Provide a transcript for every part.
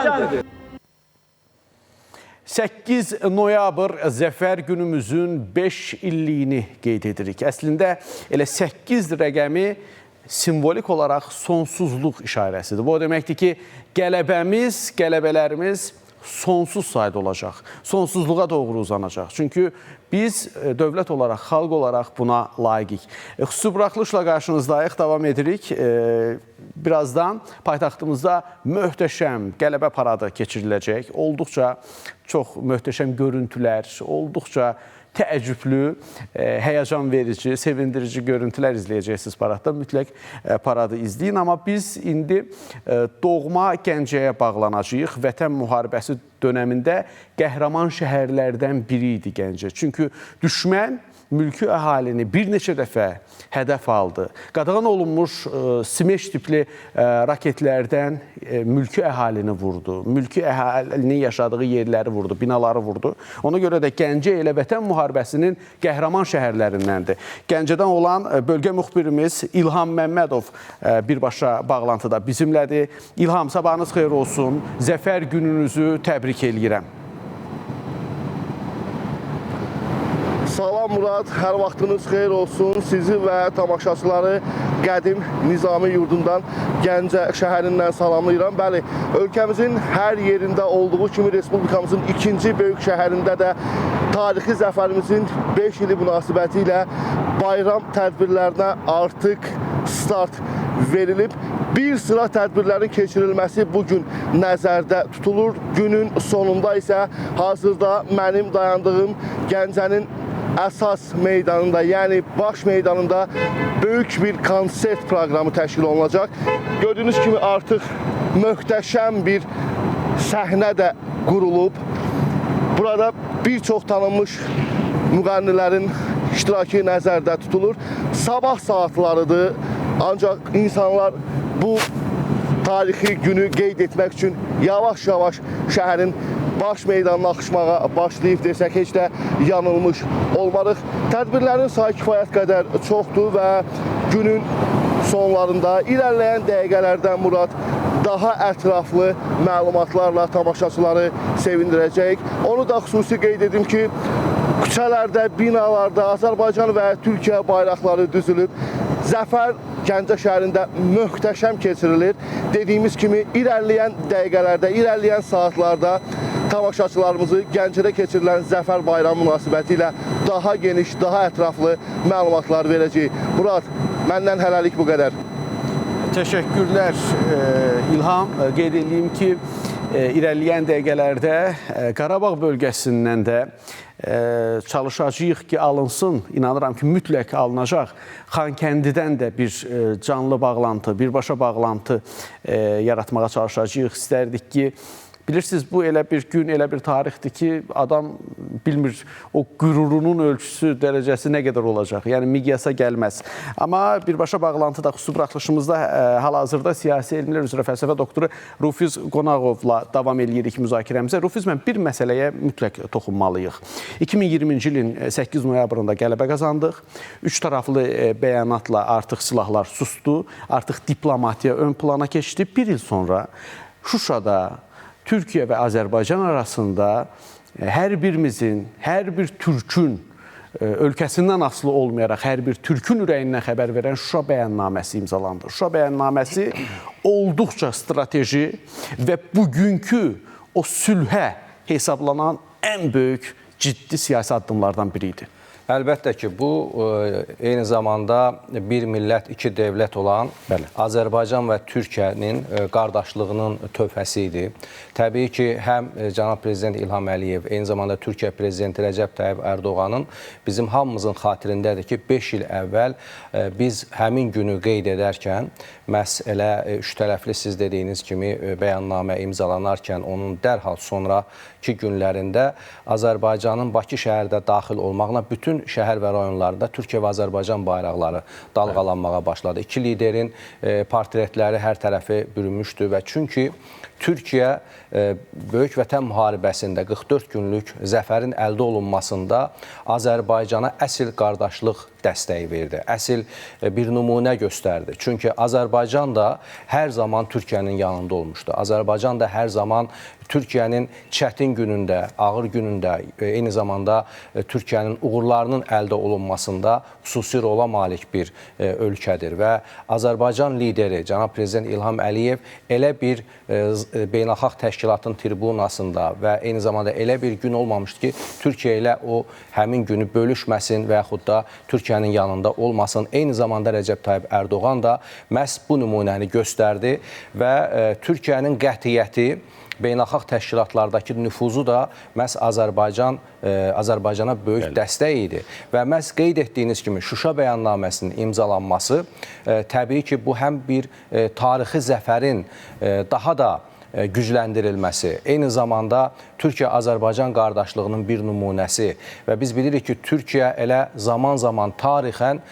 Azərbaycandır. 8 noyabr Zəfər günümüzün 5 illiyini qeyd edirik. Əslində elə 8 rəqəmi simvolik olaraq sonsuzluq işarəsidir. Bu o deməkdir ki, qələbələrimiz sonsuz sayda olacaq, sonsuzluğa doğru uzanacaq. Çünki biz dövlət olaraq, xalq olaraq buna layiqik. Xüsusi buraxılışla qarşınızdayıq, davam edirik. Birazdan paytaxtımızda möhtəşəm qələbə paradı keçiriləcək. Olduqca çox möhtəşəm görüntülər, olduqca təəccüblü, həyəcan verici, sevindirici görüntülər izləyəcəksiniz paradda. Mütləq paradı izləyin. Amma biz indi doğma Gəncəyə bağlanacağıq. Vətən müharibəsi dönəmində qəhrəman şəhərlərdən biri idi Gəncə. Çünki düşmən mülki əhalini bir neçə dəfə hədəf aldı. Qadağan olunmuş Smeç tipli raketlərdən mülki əhalini vurdu. Mülki əhalinin yaşadığı yerləri vurdu, binaları vurdu. Ona görə də Gəncə elə Vətən müharibəsinin qəhrəman şəhərlərindəndir. Gəncədən olan bölgə müxbirimiz İlham Məmmədov birbaşa bağlantıda bizimlədir. İlham, sabahınız xeyir olsun. Zəfər gününüzü təbrik eləyirəm. Salam Murad, hər vaxtınız xeyir olsun. Sizi və tamaşaçıları qədim Nizami yurdundan, Gəncə şəhərindən salamlayıram. Bəli, ölkəmizin hər yerində olduğu kimi Respublikamızın ikinci böyük şəhərində də tarixi zəfərimizin 5 ili münasibəti ilə bayram tədbirlərinə artıq start verilib. Bir sıra tədbirlərin keçirilməsi bugün nəzərdə tutulur. Günün sonunda isə hazırda mənim dayandığım Gəncənin əsas meydanında, yəni baş meydanında böyük bir konsert proqramı təşkil olunacaq. Gördüyünüz kimi artıq möhtəşəm bir səhnə də qurulub. Burada bir çox tanınmış müğənnilərin iştirakı nəzərdə tutulur. Sabah saatlarıdır, ancaq insanlar bu tarixi günü qeyd etmək üçün yavaş-yavaş şəhərin baş meydanına axışmağa başlayıb desək, heç də yanılmış olmarıq. Tədbirlərin sayı kifayət qədər çoxdur və günün sonlarında, irəliləyən dəqiqələrdən Murad daha ətraflı məlumatlarla tamaşaçıları sevindirəcək. Onu da xüsusi qeyd edim ki, küçələrdə, binalarda Azərbaycan və Türkiyə bayraqları düzülüb. Zəfər Gəncə şəhərində möhtəşəm keçirilir. Dediyimiz kimi, irəliləyən dəqiqələrdə, irəliləyən saatlarda tamaşaçılarımızı Gəncədə keçirilən Zəfər bayramı münasibəti ilə daha geniş, daha ətraflı məlumatlar verəcəyik. Murad, məndən hələlik bu qədər. Təşəkkürlər İlham. Qeyd edeyim ki, irəliləyən dəqiqələrdə Qarabağ bölgəsindən də çalışacağıq ki, alınsın. İnanıram ki, mütləq alınacaq. Xankəndidən də bir canlı bağlantı, birbaşa bağlantı yaratmağa çalışacağıq. İstərdik ki, bilirsiniz, bu elə bir gün, elə bir tarixdir ki, adam bilmir o qürurunun ölçüsü, dərəcəsi nə qədər olacaq. Yəni, miqyasa gəlməz. Amma birbaşa bağlantıda, xüsusi buraxılışımızda hal-hazırda siyasi elmlər üzrə fəlsəfə doktoru Rufiz Qonağovla davam edirik müzakirəmizə. Rufiz, mən bir məsələyə mütləq toxunmalıyıq. 2020-ci ilin 8 noyabrında qələbə qazandıq. Üç tərəfli bəyanatla artıq silahlar sustu. Artıq diplomatiya ön plana keçdi. Bir il sonra Şuşada Türkiyə və Azərbaycan arasında hər birimizin, hər bir türkün ölkəsindən asılı olmayaraq hər bir türkün ürəyindən xəbər verən Şuşa bəyannaməsi imzalandı. Şuşa bəyannaməsi olduqca strateji və bugünkü o sülhə hesablanan ən böyük ciddi siyasi addımlardan biri idi. Əlbəttə ki, bu eyni zamanda bir millət, iki dövlət olan Azərbaycan və Türkiyənin qardaşlığının tövhəsi idi. Təbii ki, həm cənab prezident İlham Əliyev, eyni zamanda Türkiyə prezidenti Rəcəb Tayyib Ərdoğanın bizim hamımızın xatirindədir ki, 5 il əvvəl biz həmin günü qeyd edərkən, məhz elə üç tərəfli siz dediyiniz kimi bəyannamə imzalanarkən onun dərhal sonraki günlərində Azərbaycanın Bakı şəhərdə daxil olmaqla bütün bütün şəhər və rayonlarda Türkiyə və Azərbaycan bayraqları dalğalanmağa başladı. İki liderin portretləri hər tərəfi bürünmüşdü və çünki Türkiyə Böyük Vətən müharibəsində 44 günlük zəfərin əldə olunmasında Azərbaycana əsl qardaşlıq dəstəyi verdi. Əsl bir nümunə göstərdi. Çünki Azərbaycan da hər zaman Türkiyənin yanında olmuşdu. Azərbaycan da hər zaman Türkiyənin çətin günündə, ağır günündə, eyni zamanda Türkiyənin uğurlarının əldə olunmasında xüsusi rola malik bir ölkədir. Və Azərbaycan lideri cənab Prezident İlham Əliyev elə bir beynəlxalq təşkilatın tribunasında və eyni zamanda elə bir gün olmamışdı ki, Türkiyə ilə o həmin günü bölüşməsin və yaxud da Türkiyənin yanında olmasın. Eyni zamanda Rəcəb Tayyip Ərdoğan da məhz bu nümunəni göstərdi və Türkiyənin qətiyyəti, beynəlxalq təşkilatlardakı nüfuzu da məhz Azərbaycana böyük dəstək idi. Və məhz qeyd etdiyiniz kimi Şuşa bəyannaməsinin imzalanması təbii ki, bu həm bir tarixi zəfərin daha da gücləndirilməsi, eyni zamanda Türkiyə-Azərbaycan qardaşlığının bir nümunəsi və biz bilirik ki, Türkiyə elə zaman-zaman tarixən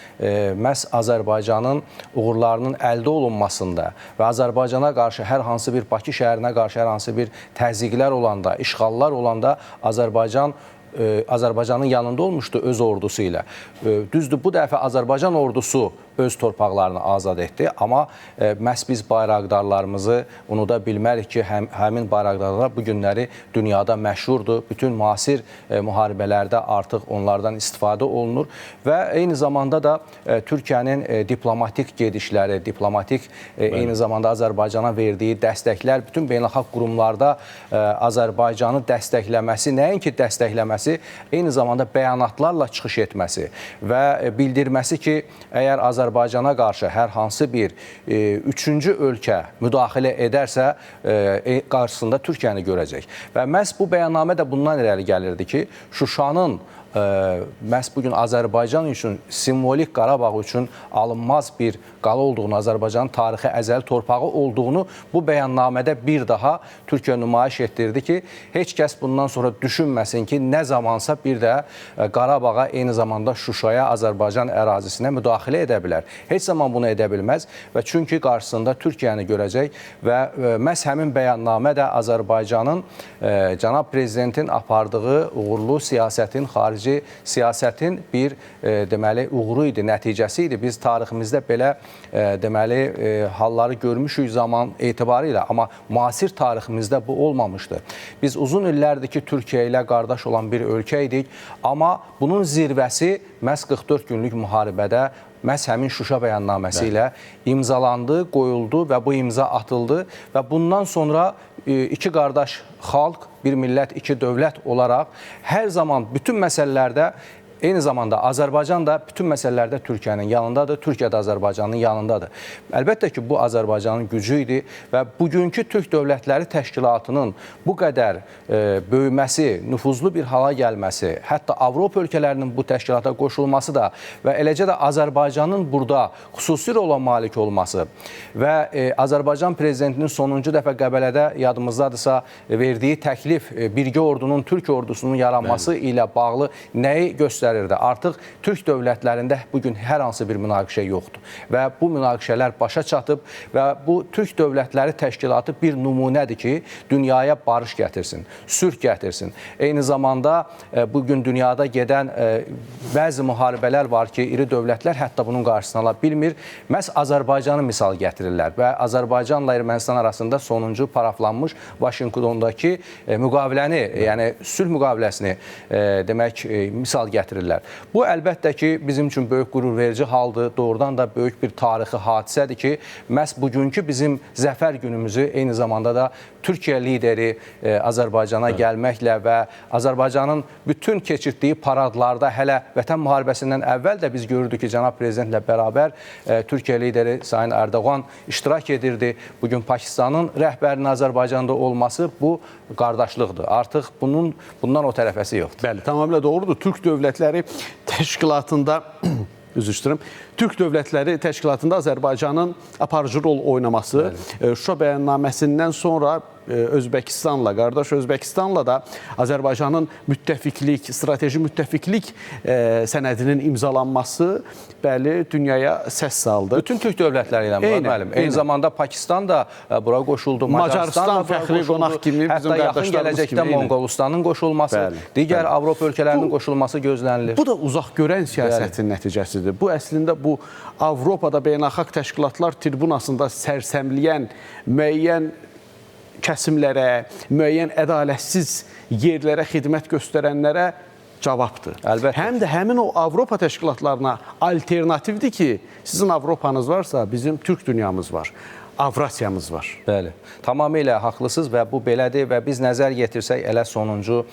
məhz Azərbaycanın uğurlarının əldə olunmasında və Azərbaycana qarşı hər hansı bir Bakı şəhərinə qarşı hər hansı bir təzyiqlər olanda, işğallar olanda Azərbaycanın yanında olmuşdu öz ordusu ilə. Düzdür, bu dəfə Azərbaycan ordusu öz torpaqlarını azad etdi, amma məhz biz bayraqdarlarımızı unuda bilmərik ki, həmin bayraqdarlar bu günləri dünyada məşhurdur. Bütün müasir müharibələrdə artıq onlardan istifadə olunur və eyni zamanda da Türkiyənin diplomatik gedişləri, eyni zamanda Azərbaycana verdiyi dəstəklər, bütün beynəlxalq qurumlarda Azərbaycanı dəstəkləməsi, nəinki dəstəkləməsi, eyni zamanda bəyanatlarla çıxış etməsi və bildirməsi ki, əgər Azərbaycana qarşı hər hansı bir üçüncü ölkə müdaxilə edərsə, qarşısında Türkiyəni görəcək. Və məhz bu bəyannamə də bundan irəli gəlirdi ki, Şuşanın məhz bugün Azərbaycan üçün, simvolik Qarabağ üçün alınmaz bir qala olduğunu, Azərbaycanın tarixi əzəli torpağı olduğunu bu bəyannamədə bir daha Türkiyə nümayiş etdirdi ki, heç kəs bundan sonra düşünməsin ki, nə zamansa bir də Qarabağa, eyni zamanda Şuşaya, Azərbaycan ərazisinə müdaxilə edə bilər. Heç zaman bunu edə bilməz və çünki qarşısında Türkiyəni görəcək və məhz həmin bəyannamə də Azərbaycanın cənab Prezidentin apardığı uğurlu siyasətin, xarici siyasətin bir deməli uğuru idi, nəticəsi idi. Biz tariximizdə belə deməli halları görmüşük zaman etibarı ilə, amma müasir tariximizdə bu olmamışdı. Biz uzun illərdir ki, Türkiyə ilə qardaş olan bir ölkə idik, amma bunun zirvəsi məhz 44 günlük müharibədə məhz həmin Şuşa bəyannaməsi ilə imzalandı, qoyuldu və bu imza atıldı və bundan sonra iki qardaş xalq, bir millət, iki dövlət olaraq hər zaman bütün məsələlərdə, eyni zamanda Azərbaycan da bütün məsələlərdə Türkiyənin yanındadır, Türkiyə də Azərbaycanın yanındadır. Əlbəttə ki, bu Azərbaycanın gücü idi və bugünkü Türk Dövlətləri Təşkilatının bu qədər böyüməsi, nüfuzlu bir hala gəlməsi, hətta Avropa ölkələrinin bu təşkilata qoşulması da və eləcə də Azərbaycanın burada xüsusi rola malik olması və Azərbaycan Prezidentinin sonuncu dəfə Qəbələdə yadımızdadırsa verdiyi təklif birgə ordunun, Türk ordusunun yaranması ilə bağlı nəyi göstərir? Artıq Türk dövlətlərində bugün hər hansı bir münaqişə yoxdur və bu münaqişələr başa çatıb və bu Türk Dövlətləri Təşkilatı bir nümunədir ki, dünyaya barış gətirsin, sülh gətirsin. Eyni zamanda bugün dünyada gedən bəzi müharibələr var ki, iri dövlətlər hətta bunun qarşısını ala bilmir. Məhz Azərbaycanı misal gətirirlər və Azərbaycanla Ermənistan arasında sonuncu paraflanmış Vaşinqtondakı müqaviləni, yəni sülh müqaviləsini demək misal gətirirlər. Bu əlbəttə ki, bizim üçün böyük qürur verici haldır, doğrudan da böyük bir tarixi hadisədir ki, məhz bugünkü bizim zəfər günümüzü eyni zamanda da Türkiyə lideri Azərbaycana gəlməklə və Azərbaycanın bütün keçirdiyi paradlarda hələ Vətən müharibəsindən əvvəl də biz görürdük ki, cənab Prezidentlə bərabər Türkiyə lideri Sayın Ərdoğan iştirak edirdi. Bugün Pakistanın rəhbərinin Azərbaycanda olması bu qardaşlıqdır. Artıq bundan o tərəfəsi yoxdur. Bəli, tamamilə doğrudur. Türk Dövlətləri Təşkilatında Türk Dövlətləri Təşkilatında Azərbaycanın aparıcı rol oynaması Şuşa bəyannaməsindən sonra Özbəkistanla, qardaş Özbəkistanla da Azərbaycanın müttəfiqlik, strateji müttəfiqlik sənədinin imzalanması bəli dünyaya səs saldı. Bütün Türk dövlətləri ilə müəllim. Eyni zamanda Pakistan da bura qoşuldu, Macarıstan da fəxri qonaq kimi, hətta yaxın gələcəkdə Monqolistanın qoşulması, digər Avropa ölkələrinin qoşulması gözlənilir. Bu da uzaq görən siyasətin nəticəsidir. Bu əslində bu Avropada beynəlxalq təşkilatlar tribunasında sərsəmləyən müəyyən kəsimlərə, müəyyən ədalətsiz yerlərə xidmət göstərənlərə cavabdır. Əlbəttə. Həm də həmin o Avropa təşkilatlarına alternativdir ki, sizin Avropanız varsa, bizim Türk dünyamız var. Avrasiyamız var. Bəli, tamamilə haqlısınız və bu belədir və biz nəzər yetirsək elə sonuncu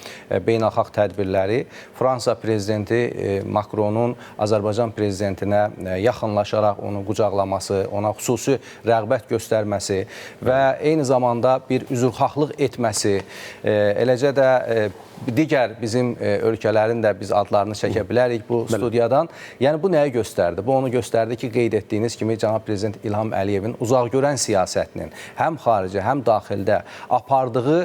beynəlxalq tədbirləri Fransa prezidenti Macronun Azərbaycan prezidentinə yaxınlaşaraq onu qucaqlaması, ona xüsusi rəğbət göstərməsi və eyni zamanda bir üzrxahlıq etməsi, eləcə də digər bizim ölkələrin də biz adlarını çəkə bilərik bu studiyadan. Yəni bu nəyə göstərdi? Bu onu göstərdi ki, qeyd etdiyiniz kimi cənab prezident İlham Əliyevin uzaqgörən siyasətinin həm xarici, həm daxildə apardığı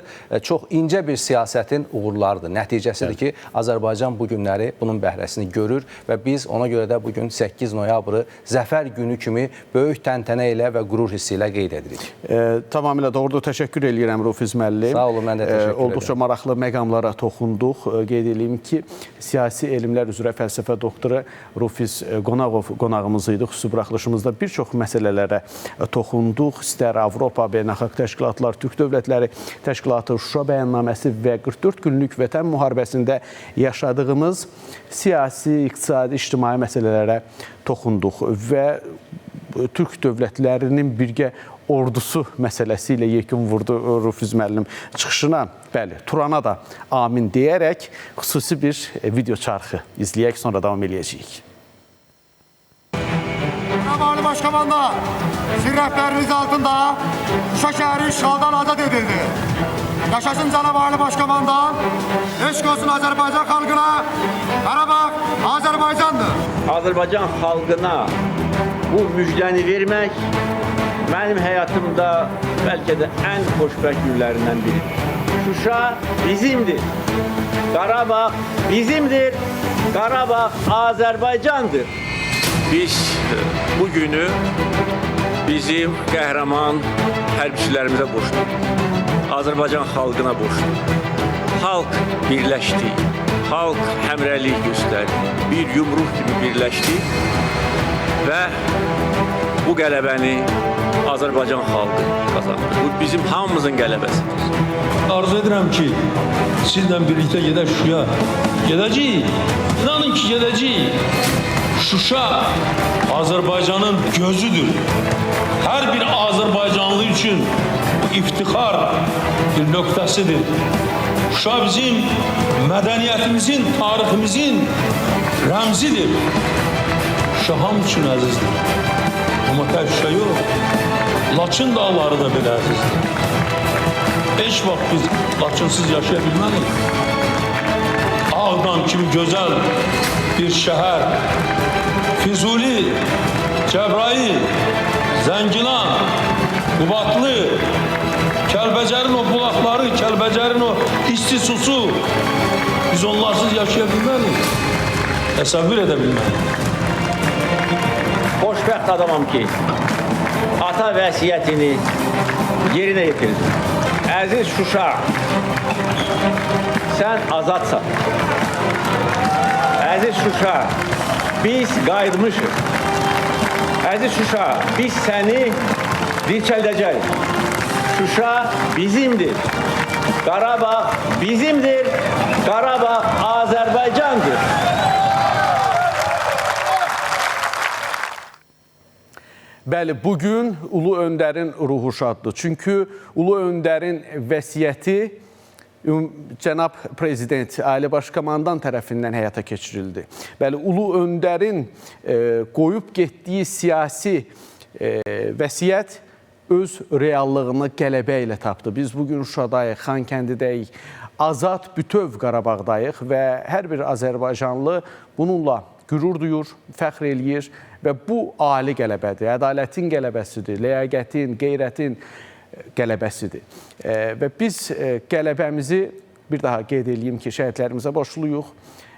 çox incə bir siyasətin uğurlarıdır. Nəticəsidir ki, Azərbaycan bu günləri bunun bəhrəsini görür və biz ona görə də bugün 8 noyabrı zəfər günü kimi böyük təntənə ilə və qürur hissi ilə qeyd edirik. Tamamilə doğrudur. Təşəkkür edirəm Rufiz müəllim. Sağ olun, mən də təşəkkür edirəm. Olduqca maraqlı məqamlara toxunduq. Qeyd edeyim ki, siyasi elmlər üzrə fəlsəfə doktoru Rufiz Qonağov qonağımız idi. Xüsusi buraxılışımızda bir çox məsələlərə toxunduq. İstər Avropa, beynəlxalq təşkilatlar, Türk dövlətləri təşkilatı, Şuşa bəyannaməsi və 44 günlük Vətən müharibəsində yaşadığımız siyasi, iqtisadi, ictimai məsələlərə toxunduq və Türk dövlətlərinin birgə ordusu məsələsi ilə yekun vurdu Rufiz müəllim çıxışına. Bəli, Turana da amin deyərək xüsusi bir video çarxı izləyək, sonra davam eləyəcəyik. Cənab Başkomanda, sizin rəhbəriniz altında Şuşa şəhəri işğaldan azad edildi. Yaşasın Cənab Başkomanda, eşq olsun Azərbaycan xalqına, Qarabağ Azərbaycandır. Azərbaycan xalqına bu müjdəni vermək mənim həyatımda bəlkə də ən xoşbəxt günlərindən biridir. Şuşa bizimdir. Qarabağ bizimdir. Qarabağ Azərbaycandır. Biz bu günü bizim qəhrəman hərbçilərimizə borçluq. Azərbaycan xalqına borçluq. Xalq birləşdi. Xalq həmrəylik göstərdi. Bir yumruq kimi birləşdi və bu qələbəni Azərbaycan xalqı qazandı. Bu bizim hamımızın qələbəsidir. Arzu edirəm ki, sizlə birlikdə gedək Şuşaya. Gedəcəyik. İnanın ki, gedəcəyik. Şuşa Azərbaycanın gözüdür. Hər bir Azərbaycanlı üçün bu iftixar bir nöqtəsidir. Şuşa bizim mədəniyyətimizin, tariximizin rəmzidir. Şuşa hamı üçün əzizdir. Amma tək Şuşa yox, Laçın dağları da belə əzizdir. Heç vaxt biz Laçınsız yaşaya bilmədik. Ağdam kimi gözəl bir şəhər, Füzuli, Cəbrayıl, Zəngilan, Qubadlı, Kəlbəcərin o bulaqları, Kəlbəcərin o isti susu, biz onlarsız yaşaya bilmədik. Təsəvvür edə bilmədik. Xoşbəxt adamam ki, ata vəsiyyətini yerinə yetirdi. Əziz Şuşa, sən azadsan. Əziz Şuşa, biz qayıtmışıq. Əziz Şuşa, biz səni dirçəldəcəyik. Şuşa bizimdir. Qarabağ bizimdir. Qarabağ Azərbaycandır. Bəli, bugün Ulu Öndərin ruhu şaddır. Çünki Ulu Öndərin vəsiyyəti Cənab Prezident Ali Baş Komandan tərəfindən həyata keçirildi. Bəli, Ulu Öndərin qoyub getdiyi siyasi vəsiyyət öz reallığını qələbə ilə tapdı. Biz bugün Şuşadayıq, Xankəndidəyik, azad bütöv Qarabağdayıq və hər bir Azərbaycanlı bununla qürur duyur, fəxr eləyir və bu ali qələbədir, ədalətin qələbəsidir, ləyaqətin, qeyrətin, qələbəsidir. Və biz qələbəmizi bir daha qeyd edeyim ki, şəhidlərimizə borcluyuq,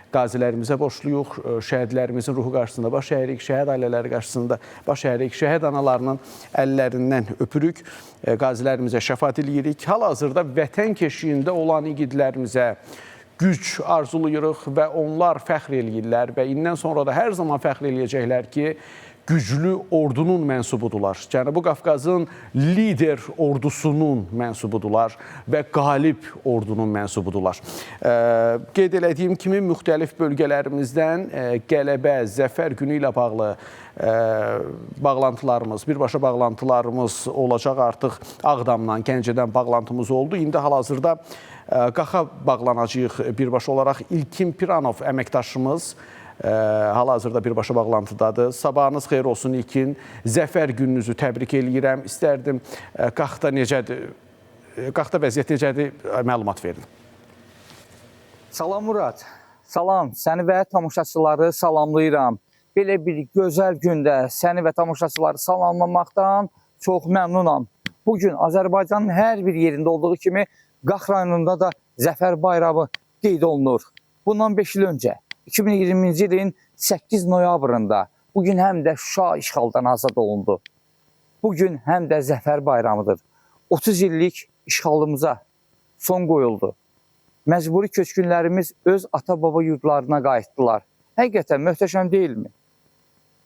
qazilərimizə borcluyuq, şəhidlərimizin ruhu qarşısında baş əyirik, şəhid ailələri qarşısında baş əyirik, şəhid analarının əllərindən öpürük, qazilərimizə şəfaət eləyirik. Hal-hazırda vətən keşiyində olan igidlərimizə güc arzuluyuruq və onlar fəxr eləyirlər və indən sonra da hər zaman fəxr eləyəcəklər ki, güclü ordunun mənsubudular. Cənubi Qafqazın lider ordusunun mənsubudular və qalib ordunun mənsubudular. Qeyd elədiyim kimi müxtəlif bölgələrimizdən qələbə, zəfər günü ilə bağlı bağlantılarımız, birbaşa bağlantılarımız olacaq artıq Ağdamdan, Gəncədən bağlantımız oldu. İndi hal-hazırda Qaxa bağlanacağıq birbaşa olaraq. İlkin Piranov əməkdaşımız hal-hazırda birbaşa bağlantıdadır. Sabahınız xeyir olsun İlkin. Zəfər gününüzü təbrik eləyirəm. İstərdim Qaxda necədir? Qaxda vəziyyət necədir? Məlumat verin. Salam Murad. Salam. Səni və tamaşaçıları salamlayıram. Belə bir gözəl gündə səni və tamaşaçıları salamlamaqdan çox məmnunam. Bugün Azərbaycanın hər bir yerində olduğu kimi Qax rayonunda da Zəfər bayramı qeyd olunur. Bundan 5 il öncə 2020-ci ilin 8 noyabrında bugün həm də Şuşa işğaldan azad olundu. Bugün həm də Zəfər bayramıdır. 30 illik işğalımıza son qoyuldu. Məcburi köçkünlərimiz öz ata-baba yurdlarına qayıtdılar. Həqiqətən möhtəşəm deyilmi?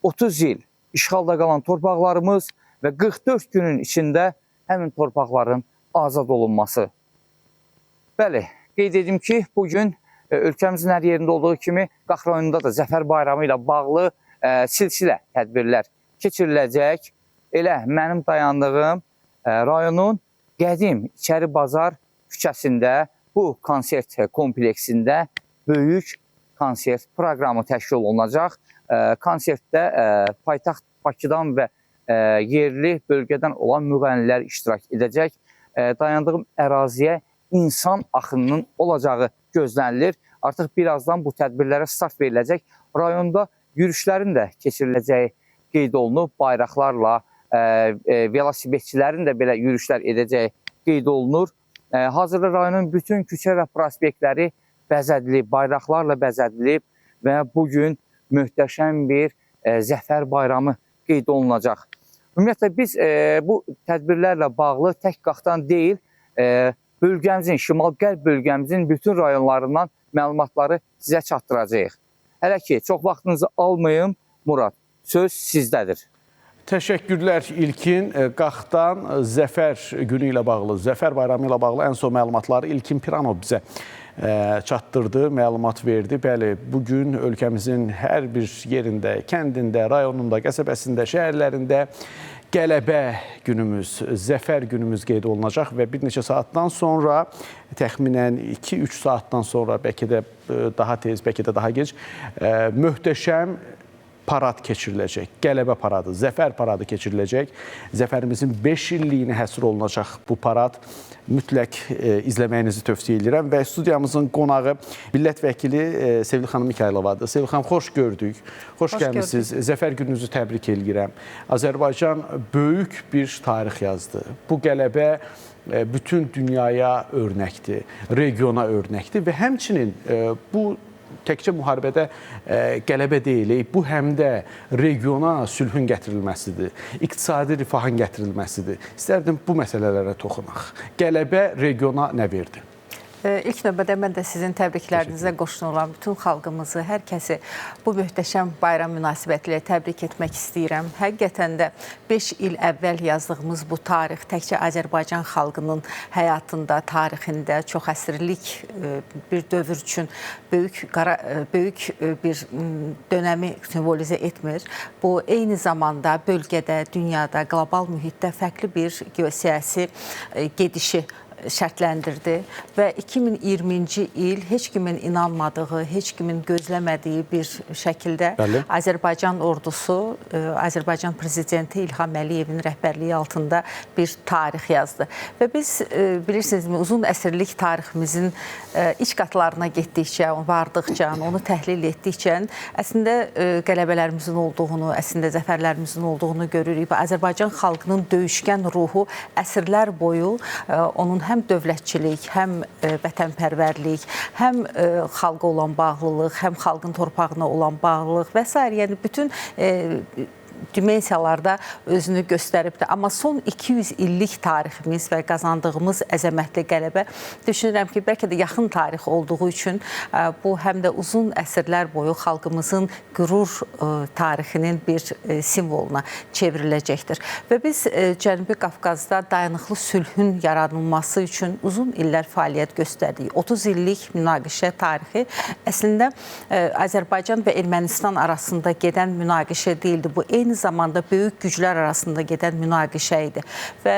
30 il işğalda qalan torpaqlarımız və 44 günün içində həmin torpaqların azad olunması. Bəli, qeyd edim ki, bugün ölkəmizin hər yerində olduğu kimi Qax rayonunda da Zəfər bayramı ilə bağlı silsilə tədbirlər keçiriləcək. Elə mənim dayandığım rayonun qədim İçəri Bazar küçəsində bu konsert kompleksində böyük konsert proqramı təşkil olunacaq. Konsertdə paytaxt Bakıdan və yerli bölgədən olan müğənnilər iştirak edəcək. Dayandığım əraziyə insan axınının olacağı gözlənilir. Artıq birazdan bu tədbirlərə start veriləcək. Rayonda yürüşlərin də keçiriləcəyi qeyd olunub. Bayraqlarla, velosipedçilərin də belə yürüşlər edəcəyi qeyd olunur. Hazırda rayonun bütün küçə və prospektləri bəzədilib, bayraqlarla bəzədilib və bugün möhtəşəm bir Zəfər bayramı qeyd olunacaq. Ümumiyyətlə, biz bu tədbirlərlə bağlı tək Qaxdan deyil, bölgəmizin, şimal-qərb bölgəmizin bütün rayonlarından məlumatları sizə çatdıracağıq. Hələ ki, çox vaxtınızı almayım, Murad, söz sizdədir. Təşəkkürlər İlkin. Qaxdan Zəfər günü ilə bağlı, Zəfər bayramı ilə bağlı ən son məlumatları İlkin Piranov bizə çatdırdı, məlumat verdi. Bəli, bugün ölkəmizin hər bir yerində, kəndində, rayonunda, qəsəbəsində, şəhərlərində qələbə günümüz, zəfər günümüz qeyd olunacaq və bir neçə saatdan sonra, təxminən 2-3 saatdan sonra, bəlkə də daha tez, bəlkə də daha gec, möhtəşəm parad keçiriləcək. Qələbə paradı, zəfər paradı keçiriləcək. Zəfərimizin 5 illiyini həsr olunacaq bu parad. Mütləq izləməyinizi tövsiyə edirəm və studiyamızın qonağı millət vəkili Sevil xanım Mikaylovadır. Sevil xanım, xoş gördük. Xoş gəlmişsiniz. Zəfər gününüzü təbrik edirəm. Azərbaycan böyük bir tarix yazdı. Bu qələbə bütün dünyaya örnəkdir, regiona örnəkdir və həmçinin bu təkcə müharibədə qələbə deyil, bu həm də regiona sülhün gətirilməsidir, iqtisadi rifahın gətirilməsidir. İstərdim bu məsələlərə toxunaq. Qələbə regiona nə verdi? İlk növbədə mən də sizin təbriklərinizə qoşunuram. Bütün xalqımızı, hər kəsi bu möhtəşəm bayram münasibətilə təbrik etmək istəyirəm. Həqiqətən də 5 il əvvəl yazdığımız bu tarix təkcə Azərbaycan xalqının həyatında, tarixində çox əsrlik bir dövr üçün böyük bir dönəmi simvolizə etmir. Bu, eyni zamanda bölgədə, dünyada, qlobal mühitdə fərqli bir geosiyasi gedişi şərtləndirdi və 2020-ci il heç kimin inanmadığı, heç kimin gözləmədiyi bir şəkildə Azərbaycan ordusu, Azərbaycan prezidenti İlham Əliyevin rəhbərliyi altında bir tarix yazdı. Və biz bilirsinizmi, uzun əsrlik tariximizin iç qatlarına getdikcə, vardıqca, onu təhlil etdikcə əslində qələbələrimizin olduğunu, əslində zəfərlərimizin olduğunu görürük və Azərbaycan xalqının döyüşkən ruhu əsrlər boyu onun həm dövlətçilik, həm vətənpərvərlik, həm xalqa olan bağlılıq, həm xalqın torpağına olan bağlılıq və s. Yəni bütün dimensiyalarda özünü göstəribdir. Amma son 200 illik tariximiz və qazandığımız əzəmətli qələbə düşünürəm ki, bəlkə də yaxın tarix olduğu üçün bu həm də uzun əsrlər boyu xalqımızın qürur tarixinin bir simvoluna çevriləcəkdir. Və biz Cənubi Qafqazda dayanıqlı sülhün yaradılması üçün uzun illər fəaliyyət göstərdik. 30 illik münaqişə tarixi əslində Azərbaycan və Ermənistan arasında gedən münaqişə deyildi. Bu eyni zamanda böyük güclər arasında gedən münaqişə idi və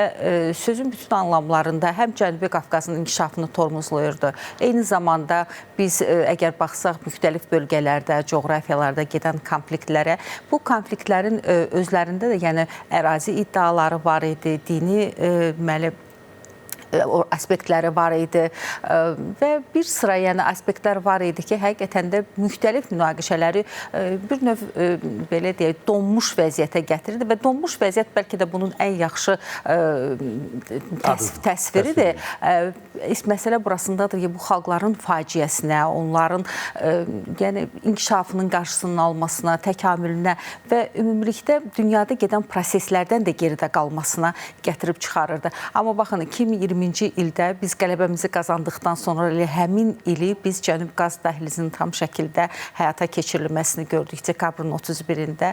sözün bütün anlamlarında həm Cənubi Qafqazın inkişafını tormozlayırdı. Eyni zamanda biz əgər baxsaq müxtəlif bölgələrdə, coğrafiyalarda gedən konfliktlərə, bu konfliktlərin özlərində də yəni ərazi iddiaları var idi, dini aspektləri var idi və bir sıra yəni aspektlər var idi ki, həqiqətən də müxtəlif münaqişələri bir növ belə deyək, donmuş vəziyyətə gətirirdi və donmuş vəziyyət bəlkə də bunun ən yaxşı təsviridir. Məsələ burasındadır ki, bu xalqların faciəsinə, onların yəni inkişafının qarşısının almasına, təkamülünə və ümumilikdə dünyada gedən proseslərdən də geridə qalmasına gətirib çıxarırdı. Amma baxın, 2020-ci ildə biz qələbəmizi qazandıqdan sonra həmin ili biz Cənub qaz dəhlizinin tam şəkildə həyata keçirilməsini gördük. Dekabrın 31-də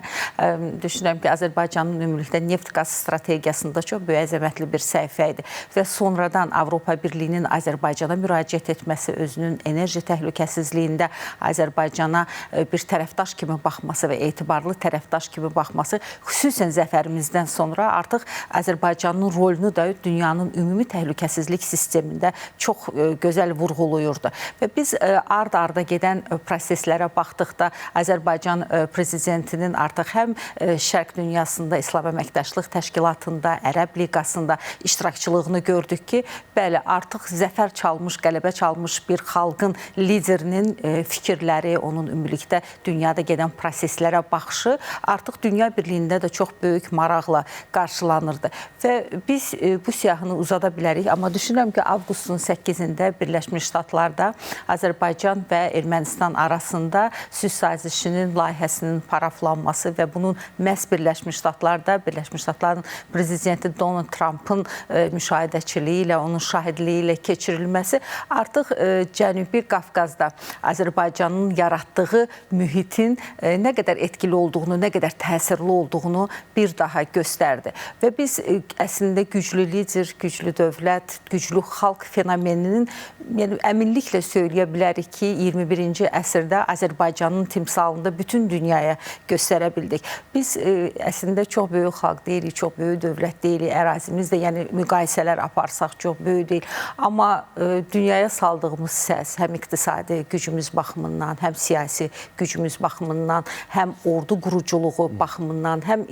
düşünürəm ki, Azərbaycanın ümumilikdə neft-qaz strategiyasında çox böyük əzəmətli bir səhifə idi və sonradan Avropa Birliyinin Azərbaycana müraciət etməsi, özünün enerji təhlükəsizliyində Azərbaycana bir tərəfdaş kimi baxması və etibarlı tərəfdaş kimi baxması, xüsusən zəfərimizdən sonra artıq Azərbaycanın rolunu da dünyanın ümumi təhlükəsizlik sistemində çox gözəl vurğulayırdı. Və biz ard-arda gedən proseslərə baxdıqda Azərbaycan prezidentinin artıq həm Şərq dünyasında, İslam Əməkdaşlıq Təşkilatında, Ərəb Liqasında iştirakçılığını gördük ki, bəli, artıq zəfər çalmış, qələbə çalmış bir xalqın liderinin fikirləri, onun ümumilikdə dünyada gedən proseslərə baxışı artıq dünya birliyində də çox böyük maraqla qarşılanırdı. Və biz bu siyahını uzada bilərik, amma düşünürəm ki, avqustun 8-də Birləşmiş Ştatlarda Azərbaycan və Ermənistan arasında sülh sazişinin layihəsinin paraflanması və bunun məhz Birləşmiş Ştatlarda, Birləşmiş Ştatların prezidenti Donald Trump'ın müşahidəçiliyi ilə, onun şahidliyi ilə keçirilməsi artıq Cənubi Qafqazda Azərbaycanın yaratdığı mühitin nə qədər etkili olduğunu, nə qədər təsirli olduğunu bir daha göstərdi. Və biz əslində güclü lider, güclü dövlət, güclü xalq fenomeninin əminliklə söyləyə bilərik ki, 21-ci əsrdə Azərbaycanın timsalında bütün dünyaya göstərə bildik. Biz əslində çox böyük xalq deyilik, çox böyük dövlət deyilik, ərazimizdə yəni müqayisələr aparsaq çox böyük deyil. Amma dünyaya saldığımız səs həm iqtisadi gücümüz baxımından, həm siyasi gücümüz baxımından, həm ordu quruculuğu baxımından, həm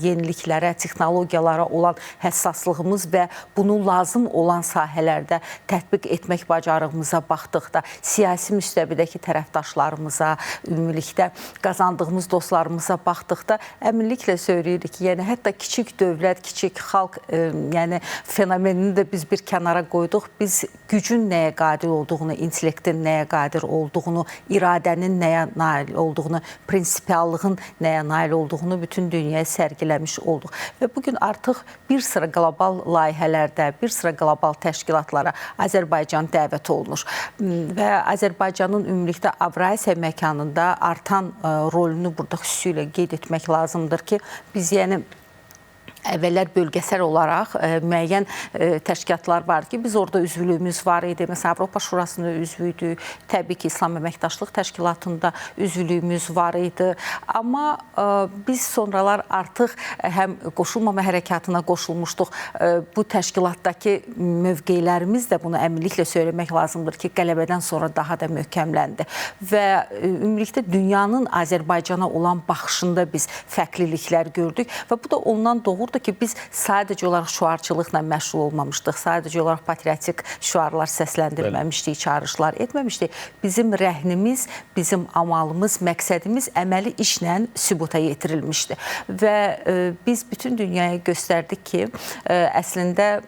yeniliklərə, texnologiyalara olan həssaslığımız və bunu lazım olan sahələrdə tətbiq etmək bacarığımıza baxdıqda, siyasi müstəvidəki tərəfdaşlarımıza, ümumilikdə qazandığımız dostlarımıza baxdıqda əminliklə söyləyirik ki, yəni hətta kiçik dövlət, kiçik xalq yəni fenomenini də biz bir kənara qoyduq. Biz gücün nəyə qadir olduğunu, intellektin nəyə qadir olduğunu, iradənin nəyə nail olduğunu, prinsipiallığın nəyə nail olduğunu bütün dünyaya sərgiləmiş olduq. Və bugün artıq bir sıra qlobal layihələrdə, bir sıra qlobal təşkilatlara Azərbaycan dəvət olunur. Və Azərbaycanın ümumilikdə Avrasiya məkanında artan rolunu burada xüsusilə qeyd etmək lazımdır ki, biz yəni əvvəllər bölgəsel olaraq müəyyən təşkilatlar var ki, biz orada üzvlüyümüz var idi. Məsələn, Avropa Şurasında üzvüydük, təbii ki, İslam Əməkdaşlıq Təşkilatında üzvlüyümüz var idi. Amma biz sonralar artıq həm qoşulmama hərəkatına qoşulmuşduq. Bu təşkilatdakı mövqelərimiz də bunu əminliklə söyləmək lazımdır ki, qələbədən sonra daha da möhkəmləndi. Və ümumilikdə dünyanın Azərbaycana olan baxışında biz fərqliliklər gördük və bu da ondan doğurdu ki, biz sadəcə olaraq şüarçılıqla məşğul olmamışdıq, sadəcə olaraq patriotik şüarlar səsləndirməmişdik, çağırışlar etməmişdik. Bizim rəhnimiz, bizim amalımız, məqsədimiz əməli işlə sübuta yetirilmişdi. Və biz bütün dünyaya göstərdik ki, əslində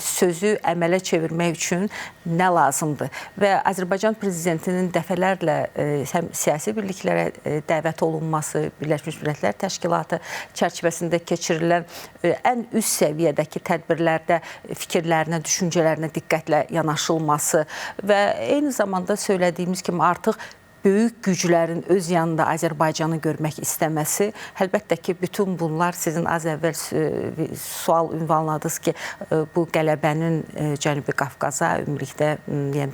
sözü əmələ çevirmək üçün nə lazımdır. Və Azərbaycan prezidentinin dəfələrlə həm siyasi birliklərə dəvət olunması, Birləşmiş Millətlər Təşkilatı çərçivəsində keçirilən ən üst səviyyədəki tədbirlərdə fikirlərinə, düşüncələrinə diqqətlə yanaşılması və eyni zamanda söylədiyimiz kimi artıq böyük güclərin öz yanında Azərbaycanı görmək istəməsi, əlbəttə ki, bütün bunlar sizin az əvvəl sual ünvanladınız ki, bu qələbənin Cənubi Qafqaza, ümumilikdə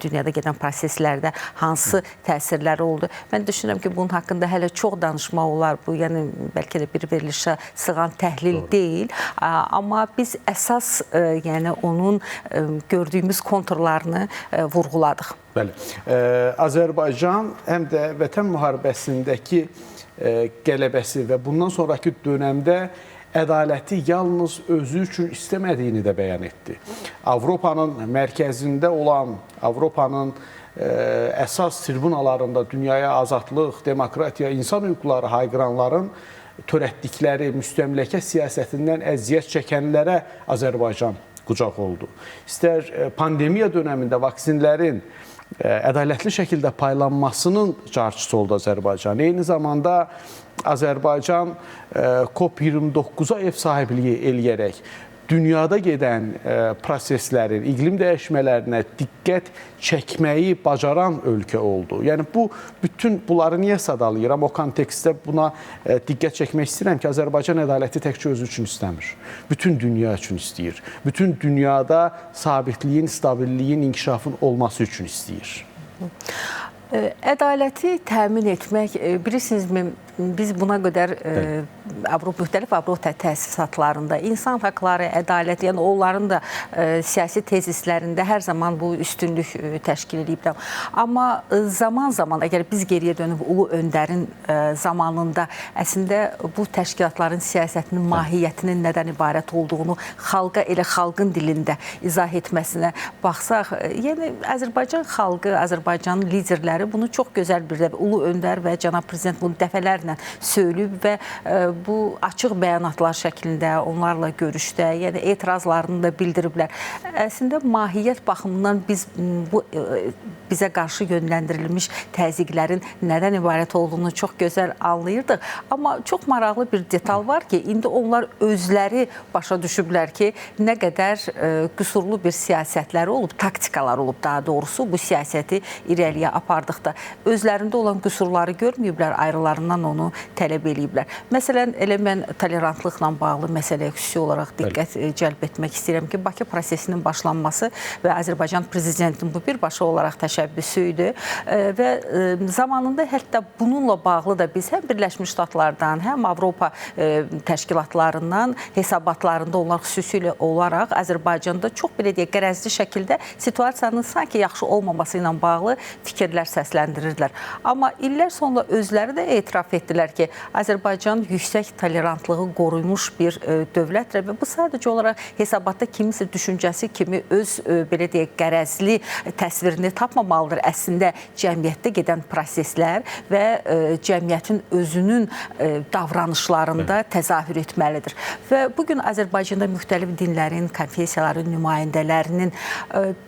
dünyada gedən proseslərdə hansı təsirləri oldu? Mən düşünürəm ki, bunun haqqında hələ çox danışmaq olar. Bu, yəni, bəlkə də bir verilişə sığan təhlil deyil. Amma biz əsas, yəni, onun gördüyümüz konturlarını vurğuladıq. Bəli. Azərbaycan həm də Vətən müharibəsindəki qələbəsi və bundan sonraki dönəmdə ədaləti yalnız özü üçün istəmədiyini də bəyan etdi. Avropanın mərkəzində olan, Avropanın əsas tribunalarında dünyaya azadlıq, demokratiya, insan hüquqları hayqıranların törətdikləri müstəmləkə siyasətindən əziyyət çəkənlərə Azərbaycan qucaq oldu. İstər pandemiya dönəmində vaksinlərin ədalətli şəkildə paylanmasının carçısı oldu Azərbaycan. Eyni zamanda Azərbaycan COP29-a ev sahibliyi eləyərək dünyada gedən proseslərin, iqlim dəyişmələrinə diqqət çəkməyi bacaran ölkə oldu. Yəni, bütün bunları niyə sadalayıram? O kontekstdə buna diqqət çəkmək istəyirəm ki, Azərbaycan ədaləti təkcə özü üçün istəmir. Bütün dünya üçün istəyir. Bütün dünyada sabitliyin, stabilliyin, inkişafın olması üçün istəyir. Ədaləti təmin etmək, bilirsinizmi, biz buna qədər müxtəlif Avropa təsisatlarında insan haqları, ədalət, yəni onların da siyasi tezislərində hər zaman bu üstünlük təşkil ediblər. Amma zaman-zaman, əgər biz geriyə dönüb Ulu Öndərin zamanında əslində bu təşkilatların siyasətinin mahiyyətinin nədən ibarət olduğunu xalqa elə xalqın dilində izah etməsinə baxsaq, yəni Azərbaycan xalqı, Azərbaycanın liderləri bunu çox gözəl bir Ulu Öndər və cənab prezident bunu dəfələrlə söyləyib və bu açıq bəyanatlar şəklində onlarla görüşdə, yəni etirazlarını da bildiriblər. Əslində mahiyyət baxımından biz bizə qarşı yönləndirilmiş təzyiqlərin nədən ibarət olduğunu çox gözəl anlayırdıq. Amma çox maraqlı bir detal var ki, indi onlar özləri başa düşüblər ki, nə qədər qüsurlu bir siyasətləri olub, taktikalar olub daha doğrusu bu siyasəti irəliyə apardıqda. Özlərində olan qüsurları görməyiblər, ayrılarından onu tələb eləyiblər. Məsələn, elə mən tolerantlıqla bağlı məsələyə xüsusi olaraq diqqət cəlb etmək istəyirəm ki, Bakı prosesinin başlanması və Azərbaycan prezidentinin bu birbaşa olaraq təşəbbüsü idi və zamanında hətta bununla bağlı da biz həm Birləşmiş Ştatlardan, həm Avropa təşkilatlarından hesabatlarında onlar xüsusilə olaraq Azərbaycanda çox belə deyək, qərəzli şəkildə situasiyanın sanki yaxşı olmaması ilə bağlı fikirlər səsləndirirdilər. Amma illər sonra özləri də etiraf etdilər ki, Azərbaycan yüksək tolerantlığı qoruymuş bir dövlətdir və bu sadəcə olaraq hesabatda kimisə düşüncəsi kimi öz belə deyək, qərəzli təsvirini tapmamalıdır. Əslində cəmiyyətdə gedən proseslər və cəmiyyətin özünün davranışlarında təzahür etməlidir. Və bugün Azərbaycanda müxtəlif dinlərin, konfessiyaların nümayəndələrinin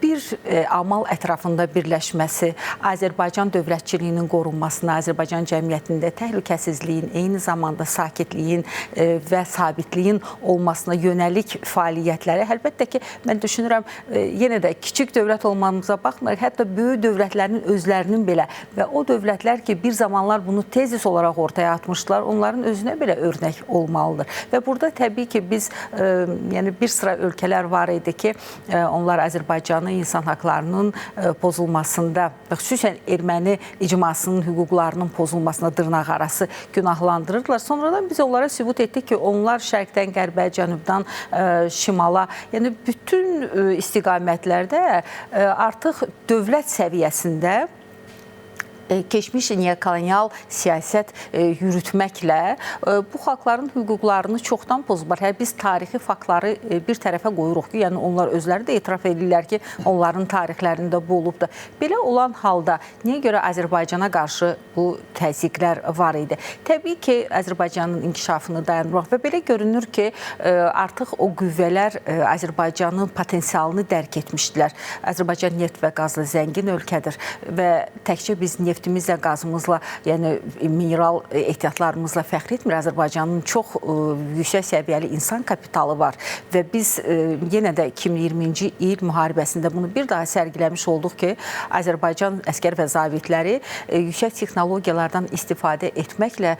bir amal ətrafında birləşməsi, Azərbaycan dövlətçiliyinin qorunmasına, Azərbaycan cəmiyyətində təhlükəsizliyin, eyni zamanda sakitliyin və sabitliyin olmasına yönəlik fəaliyyətləri. Əlbəttə ki, mən düşünürəm, yenə də kiçik dövlət olmamıza baxmayaraq, hətta böyük dövlətlərin özlərinin belə və o dövlətlər ki, bir zamanlar bunu tezis olaraq ortaya atmışdılar, onların özünə belə örnək olmalıdır. Və burada təbii ki, biz, yəni bir sıra ölkələr var idi ki, onlar Azərbaycanın insan haqlarının pozulmasında və xüsusən erməni icmasının hüquqlarının pozulmasına dırnaqarası günahlandırırdılar. Sonradan biz onlara sübut etdik ki, onlar şərqdən qərbə, cənubdan şimala, yəni bütün istiqamətlərdə artıq dövlət səviyyəsində keçmiş neokolonial siyasət yürütməklə bu xalqların hüquqlarını çoxdan pozublar. Biz tarixi faktları bir tərəfə qoyuruq ki, yəni onlar özləri də etiraf edirlər ki, onların tarixlərində bu olubdur. Belə olan halda niyə görə Azərbaycana qarşı bu təzyiqlər var idi? Təbii ki, Azərbaycanın inkişafını dayandırmaq və belə görünür ki, artıq o qüvvələr Azərbaycanın potensialını dərk etmişdilər. Azərbaycan neft və qazla zəngin ölkədir və təkcə biz neftimizlə, qazımızla, yəni mineral ehtiyatlarımızla fəxr etmir. Azərbaycanın çox yüksək səviyyəli insan kapitalı var və biz yenə də 2020-ci il müharibəsində bunu bir daha sərgiləmiş olduq ki, Azərbaycan əskər və zabitləri yüksək texnologiyalardan istifadə etməklə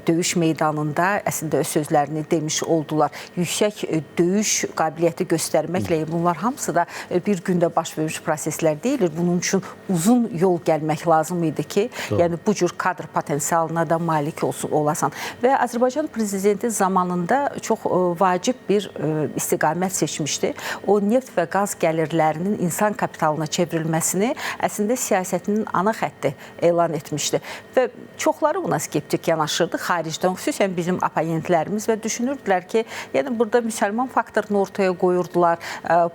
döyüş meydanında əslində öz sözlərini demiş oldular. Yüksək döyüş qabiliyyəti göstərməklə bunlar hamısı da bir gündə baş vermiş proseslər deyilir. Bunun üçün uzun yol gəlmək lazım idi ki, yəni bu cür kadr potensialına da malik olasan. Və Azərbaycan prezidenti zamanında çox vacib bir istiqamət seçmişdi. O neft və qaz gəlirlərinin insan kapitalına çevrilməsini əslində siyasətinin ana xətti elan etmişdi. Və çoxları buna skeptik yanaşırdı xaricdən, xüsusən bizim oponentlərimiz və düşünürdülər ki, yəni burada müsəlman faktorunu ortaya qoyurdular.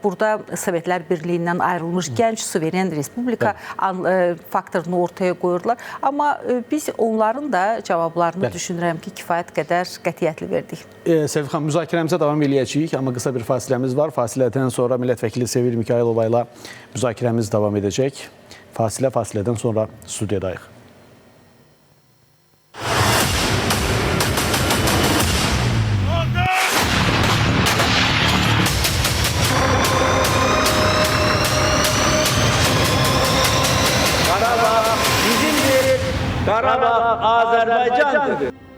Burada Sovetlər Birliyindən ayrılmış gənc suveren respublika faktorunu ortaya qoyurdular. Amma biz onların da cavablarını düşünürəm ki, kifayət qədər qətiyyətli verdik. Səvil xanım, müzakirəmizə davam eləyəcəyik, amma qısa bir fasiləmiz var. Fasilədən sonra millət vəkili Sevil Mikayılova ilə müzakirəmiz davam edəcək. Fasilədən sonra studiyadayıq. Qarabağ bizimdir, Qarabağ Azərbaycandır.